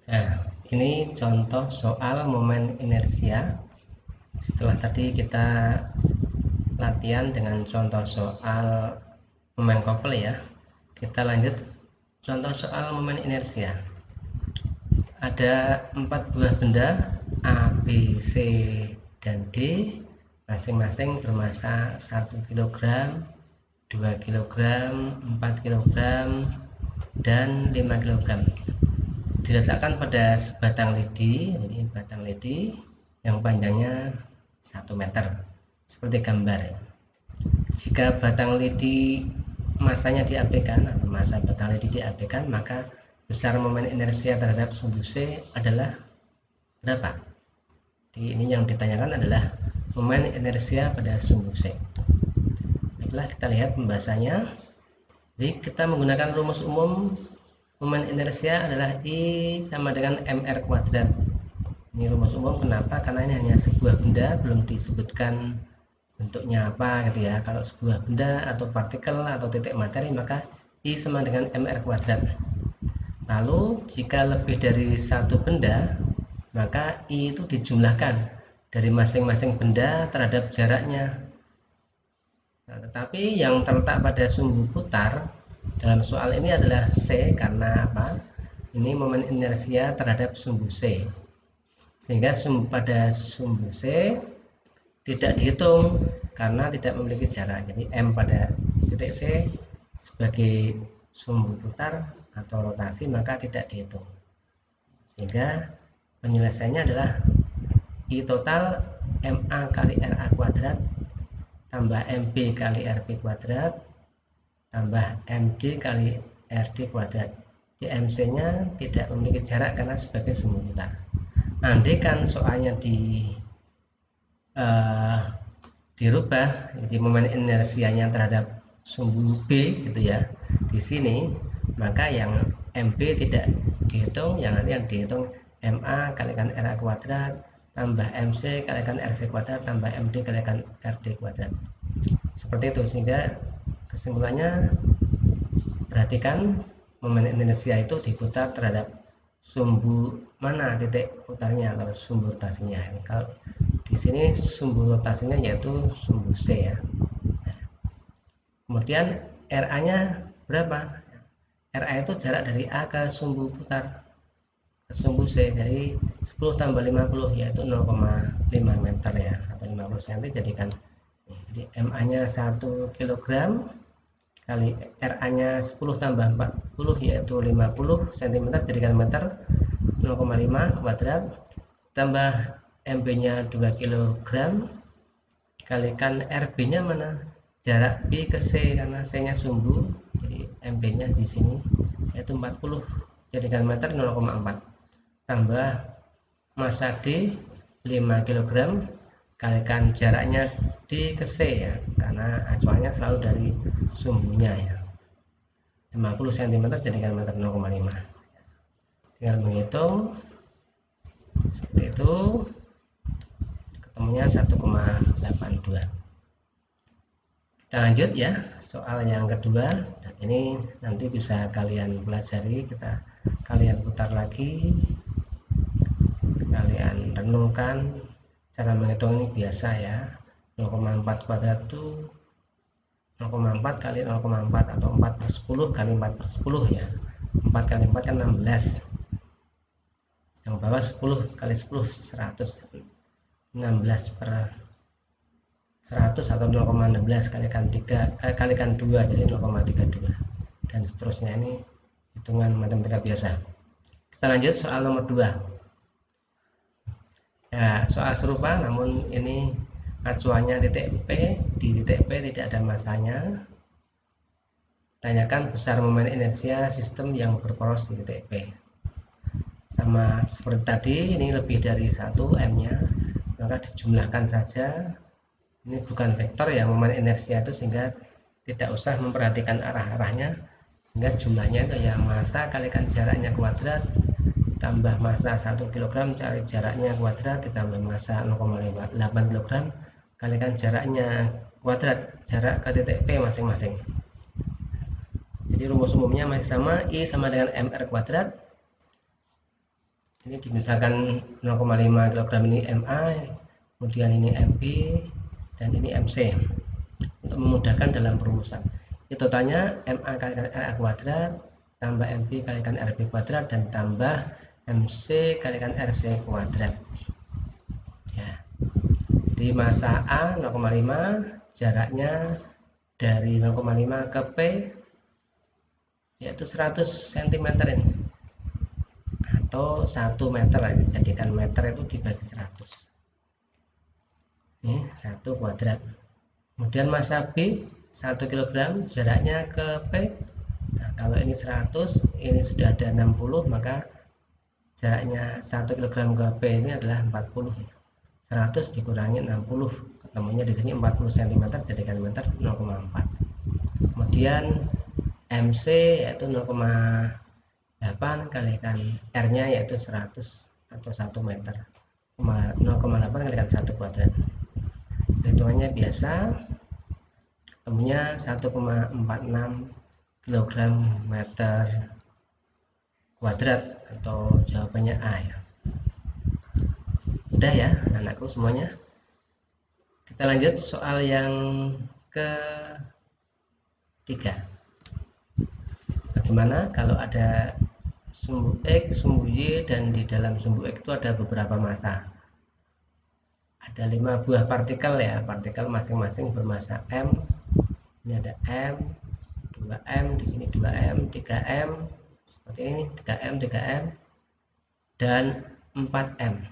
Nah, ini contoh soal momen inersia. Setelah tadi kita latihan dengan contoh soal momen couple ya, kita lanjut contoh soal momen inersia. Ada 4 buah benda A, B, C, dan D, masing-masing bermasa 1 kg, 2 kg, 4 kg, dan 5 kg. Diletakkan pada sebatang lidi, jadi batang lidi yang panjangnya 1 meter seperti gambar. Jika batang lidi masanya diabaikan atau massa batang lidi diabaikan, maka besar momen inersia terhadap sumbu C adalah berapa? Jadi ini yang ditanyakan adalah momen inersia pada sumbu C. Baiklah, kita lihat pembahasannya. Jadi kita menggunakan rumus umum momen inersia adalah I sama dengan mr kuadrat. Ini rumus umum, kenapa? Karena ini hanya sebuah benda, belum disebutkan bentuknya apa gitu ya. Kalau sebuah benda atau partikel atau titik materi, maka I sama dengan mr kuadrat. Lalu jika lebih dari satu benda, maka I itu dijumlahkan dari masing-masing benda terhadap jaraknya. Nah, tetapi yang terletak pada sumbu putar dalam soal ini adalah C, karena apa? Ini momen inersia terhadap sumbu C, sehingga pada sumbu C tidak dihitung karena tidak memiliki jarak. Jadi M pada titik C sebagai sumbu putar atau rotasi maka tidak dihitung, sehingga penyelesaiannya adalah I total MA kali RA kuadrat tambah MB kali RB kuadrat tambah MD kali RD kuadrat. Di MC nya tidak memiliki jarak karena sebagai sumbu putar. Andai kan soalnya dirubah, jadi momen inersianya terhadap sumbu B gitu ya, di sini, maka yang MB tidak dihitung, yang nanti yang dihitung MA kalikan RA kuadrat tambah MC kalikan RC kuadrat tambah MD kalikan RD kuadrat. Seperti itu, sehingga kesimpulannya, perhatikan momen inersia itu diputar terhadap sumbu mana titik putarnya atau sumbu rotasinya. Kalau di sini sumbu rotasinya yaitu sumbu C ya. Kemudian RA-nya berapa? RA itu jarak dari A ke sumbu putar ke sumbu C, jadi 10 tambah 50 yaitu 0,5 meter ya, atau 50 cm. Jadikan jadi MA-nya 1 kg kali RA-nya 10 tambah 40 yaitu 50 cm, jadikan meter, 0,5 kuadrat tambah MB-nya 2 kg kalikan RB-nya mana? Jarak B ke C, karena C-nya sumbu, jadi MB-nya di sini yaitu 40, jadikan meter, 0,4 tambah massa D 5 kg kalikan jaraknya D ke C ya, karena acuannya selalu dari sumbunya ya, 50 cm, jadikan meter, 0,5. Tinggal menghitung seperti itu, ketemunya 1,82. Kita lanjut ya soal yang kedua, dan ini nanti bisa kalian pelajari, kalian putar lagi, kalian renungkan. Cara menghitung ini biasa ya, 0,4 kuadrat itu 0,4 kali 0,4 atau 4 per 10 kali 4 per 10 ya. 4 kali 4 kan 16, yang bawah 10 kali 10 100, 16 per 100 atau 0,16 kalikan 3 kalikan 2 jadi 0,32, dan seterusnya. Ini hitungan matematika biasa. Kita lanjut soal nomor 2 ya, soal serupa namun ini acuannya titik P. Di titik P tidak ada masanya. Tanyakan besar momen inersia sistem yang berporos di titik P. Sama seperti tadi, ini lebih dari 1 M nya, maka dijumlahkan saja. Ini bukan vektor ya momen inersia itu, sehingga tidak usah memperhatikan arah-arahnya, sehingga jumlahnya itu ya massa kalikan jaraknya kuadrat tambah massa 1 kg cari jaraknya kuadrat ditambah massa 0,8 kg kalikan jaraknya kuadrat, jarak ke titik P masing-masing. Jadi rumus umumnya masih sama, I sama dengan mr kuadrat Ini misalkan 0,5 kg ini MA, kemudian ini MB, dan ini MC. Untuk memudahkan dalam perumusan, itu totalnya MA kalikan RA kuadrat tambah MB kalikan RB kuadrat dan tambah MC kalikan RC kuadrat. Ya. Di masa A 0,5, jaraknya dari 0,5 ke P yaitu 100 cm ini, atau 1 meter. Jadikan meter itu dibagi 100. Ini 1 kuadrat. Kemudian masa B 1 kg, jaraknya ke P. Nah, kalau ini 100, ini sudah ada 60, maka jaraknya 1 kg ke P ini adalah 40. 100 dikurangi 60, ketemunya di sini 40 cm, jadikan meter 0,4. Kemudian MC yaitu 0,8 kalikan R-nya yaitu 100 atau 1 meter. 0,8 kalikan 1 kuadrat. Hitungannya biasa, ketemunya 1,46 kg meter kuadrat, atau jawabannya A ya. Udah ya anakku semuanya. Kita lanjut soal yang ketiga. Bagaimana kalau ada sumbu X, sumbu Y, dan di dalam sumbu X itu ada beberapa massa. Ada 5 buah partikel ya, partikel masing-masing bermassa M. Ini ada M, 2M, di sini 2M, 3M, seperti ini 3M, 3M, dan 4M.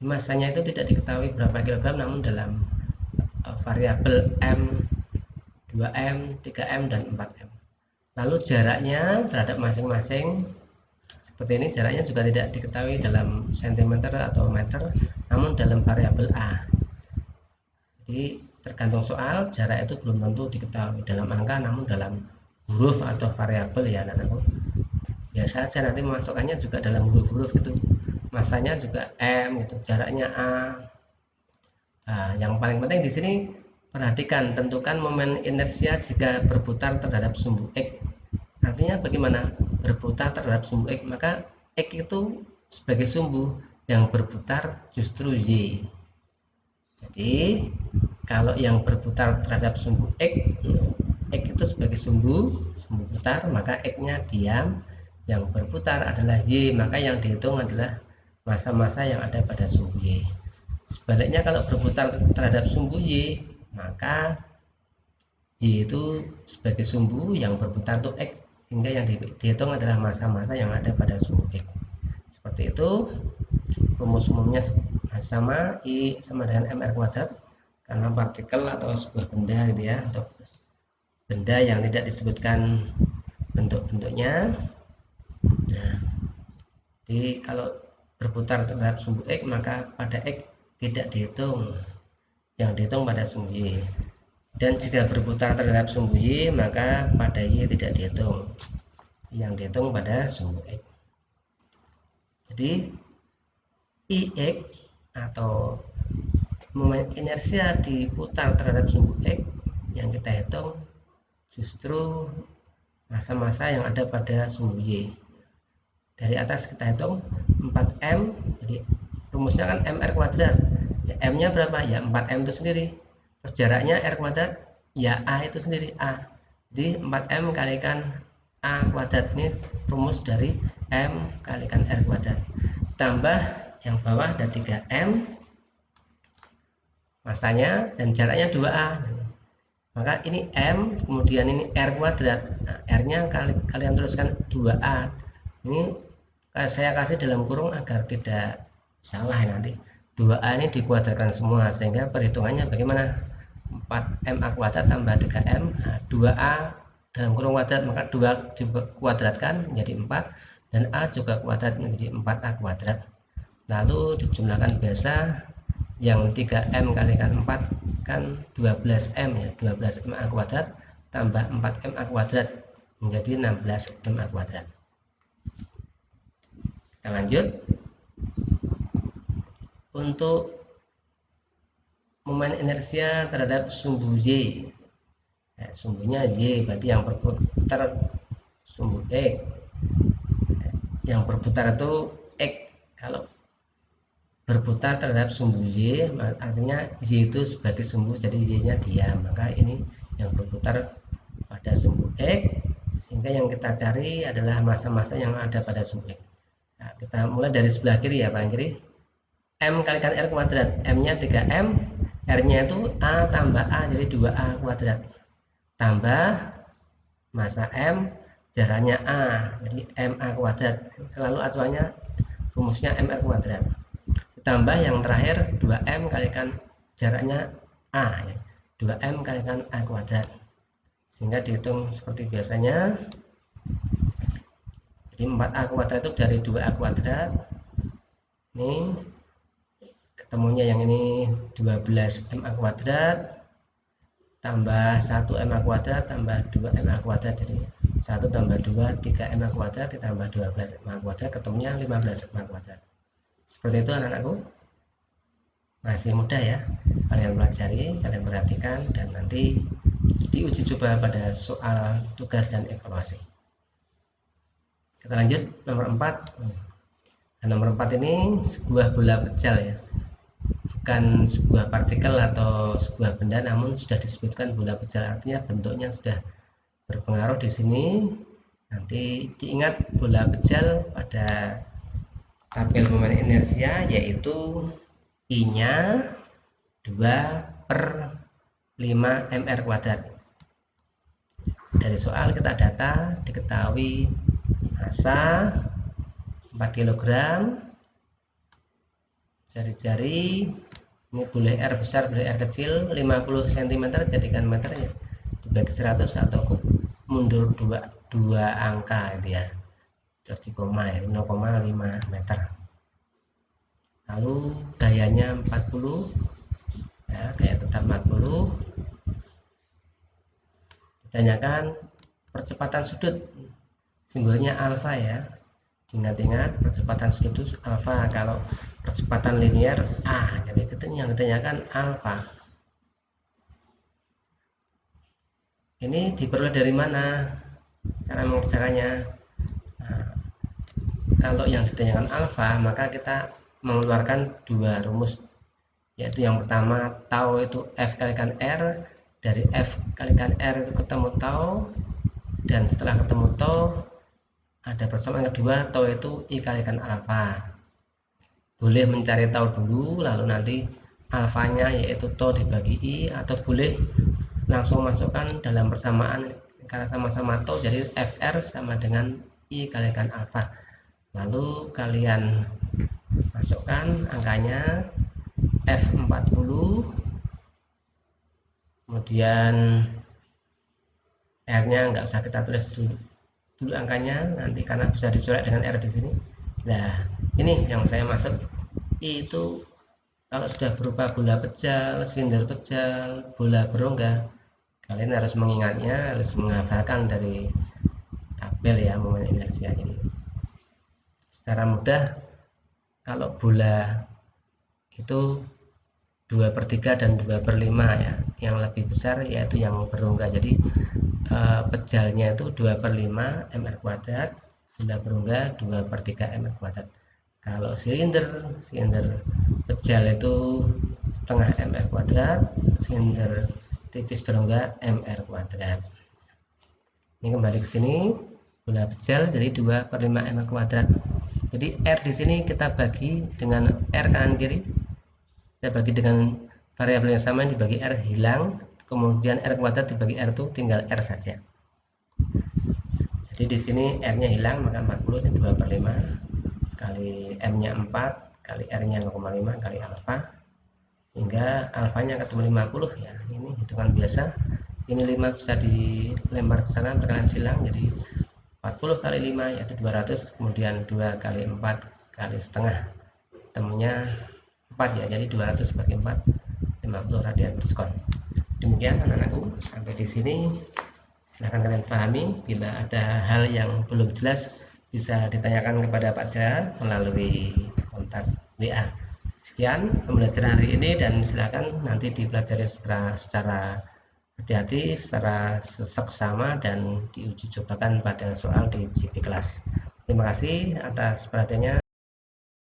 Masanya itu tidak diketahui berapa kilogram, namun dalam variabel M, 2M, 3M, dan 4M. Lalu jaraknya terhadap masing-masing seperti ini, jaraknya juga tidak diketahui dalam cm atau meter, namun dalam variabel A. Jadi tergantung soal, jarak itu belum tentu diketahui dalam angka, namun dalam huruf atau variabel ya anak-anakku. Biasa saja nanti memasukkannya juga dalam huruf-huruf gitu. Masanya juga M gitu, jaraknya A. Nah, yang paling penting di sini perhatikan, tentukan momen inersia jika berputar terhadap sumbu X. Artinya bagaimana? Berputar terhadap sumbu X, maka X itu sebagai sumbu, yang berputar justru Y. Jadi kalau yang berputar terhadap sumbu X itu sebagai sumbu putar, maka X-nya diam. Yang berputar adalah Y, maka yang dihitung adalah massa-massa yang ada pada sumbu Y. Sebaliknya kalau berputar terhadap sumbu Y, maka Y itu sebagai sumbu, yang berputar itu X, sehingga yang dihitung adalah massa-massa yang ada pada sumbu X. Seperti itu. Rumus umumnya sama, I sama dengan mr kuadrat, karena partikel atau sebuah benda gitu ya, untuk benda yang tidak disebutkan bentuk-bentuknya. Nah, jadi kalau berputar terhadap sumbu X, maka pada X tidak dihitung, yang dihitung pada sumbu Y. Dan jika berputar terhadap sumbu Y, maka pada Y tidak dihitung, yang dihitung pada sumbu X. Jadi Ix atau momen inersia diputar terhadap sumbu X yang kita hitung justru massa-massa yang ada pada sumbu Y. Dari atas kita hitung 4M, jadi rumusnya kan mr kuadrat ya, M nya berapa ya, 4M itu sendiri, terus jaraknya R kuadrat ya, A itu sendiri, A. Jadi 4M kalikan A kuadrat, ini rumus dari M kalikan R kuadrat, tambah yang bawah ada 3M masanya dan jaraknya 2A, maka ini M, kemudian ini R kuadrat. Nah, R nya kalian tuliskan 2A, ini saya kasih dalam kurung agar tidak salah nanti. 2A ini dikuadratkan semua, sehingga perhitungannya bagaimana, 4MA kuadrat tambah 3M. Nah, 2A dalam kurung kuadrat, maka 2 dikuadratkan menjadi 4, dan A juga kuadrat menjadi 4A kuadrat. Lalu dijumlahkan biasa, yang 3M kalikan 4 kan 12M ya, 12MA kuadrat tambah 4MA kuadrat menjadi 16MA kuadrat. Kita lanjut. Untuk momen inersia terhadap sumbu Y, ya, sumbunya Y, berarti yang berputar sumbu X, yang berputar itu X Kalau berputar terhadap sumbu Y, artinya Y itu sebagai sumbu, jadi Y-nya diam, maka ini yang berputar pada sumbu X, sehingga yang kita cari adalah massa-massa yang ada pada sumbu X. Nah, kita mulai dari sebelah kiri ya, paling kiri. M kalikan R kuadrat, M-nya 3M, R-nya itu A tambah A, jadi 2A kuadrat, tambah massa M, jaraknya A, jadi MA kuadrat, selalu acuannya rumusnya MR kuadrat, ditambah yang terakhir 2M kalikan jaraknya A, 2M kalikan A kuadrat, sehingga dihitung seperti biasanya. Jadi 4A kuadrat itu dari 2A kuadrat, ini ketemunya yang ini 12MA kuadrat tambah 1MA kuadrat tambah 2MA kuadrat, jadi 1 tambah 2 3MA kuadrat ditambah 12MA kuadrat, ketemunya 15MA kuadrat. Seperti itu anak-anakku, masih mudah ya, kalian pelajari, kalian perhatikan, dan nanti diuji coba pada soal tugas dan evaluasi. Kita lanjut nomor 4. Nah, nomor 4 ini sebuah bola pejal ya, bukan sebuah partikel atau sebuah benda, namun sudah disebutkan bola pejal, artinya bentuknya sudah berpengaruh di sini. Nanti diingat bola pejal pada tabel momen inersia yaitu I-nya 2/5 mr kuadrat. Dari soal kita data diketahui massa 4 kg, jari-jari ini boleh R besar boleh R kecil, 50 cm jadikan meternya, dibagi 100 atau mundur dua angka gitu ya, terus di koma ya, 0,5 meter. Lalu gayanya 40 ya, gaya tetap 40. Ditanyakan percepatan sudut, simbolnya alfa ya, ingat-ingat percepatan sudut itu alfa, kalau percepatan linear A, jadi yang ditanyakan alfa. Ini diperoleh dari mana cara mengerjakannya? Nah, kalau yang ditanyakan alfa, maka kita mengeluarkan dua rumus, yaitu yang pertama tau itu F kalikan R, dari F kalikan R itu ketemu tau, dan setelah ketemu tau ada persamaan kedua, tau itu I kalikan alfa. Boleh mencari tau dulu, lalu nanti alfanya yaitu tau dibagi I, atau boleh langsung masukkan dalam persamaan karena sama-sama tau, jadi FR sama dengan I kalikan alfa. Lalu kalian masukkan angkanya F40, kemudian R nya nggak usah kita tulis dulu angkanya nanti, karena bisa dicoret dengan R di sini. Nah, ini yang saya maksud, I itu kalau sudah berupa bola pejal, silinder pejal, bola berongga, kalian harus mengingatnya, harus menghafalkan dari tabel ya momen inersia. Jadi secara mudah, kalau bola itu 2/3 dan 2/5 ya, yang lebih besar yaitu yang berongga, jadi pejalnya itu 2/5 mr kuadrat, bola berongga 2/3 mr kuadrat. Kalau silinder pejal itu setengah mr kuadrat, silinder tipis berongga mr kuadrat. Ini kembali ke sini, bola pejal jadi 2/5 mr kuadrat. Jadi R di sini kita bagi dengan R kanan kiri, kita bagi dengan variabel yang sama, dibagi R hilang, kemudian R kuadrat dibagi R itu tinggal R saja. Jadi di sini R nya hilang, maka 40 ini 2/5 kali M nya 4 kali R nya 0,5 kali alfa, sehingga alfanya ketemu 50 ya. Ini hitungan biasa, ini 5 bisa dilempar ke sana berkalian silang, jadi 40 kali 5 yaitu 200, kemudian 2 kali 4 kali setengah, temunya 4 ya, jadi 200 bagi 4 50 radian per sekon. Demikian anak-anakku, sampai di sini silahkan kalian pahami. Bila ada hal yang belum jelas bisa ditanyakan kepada Pak Syah melalui kontak WA. Sekian pembelajaran hari ini, dan silakan nanti dipelajari secara hati-hati, secara seksama, dan diuji cobakan pada soal di GP kelas. Terima kasih atas perhatiannya.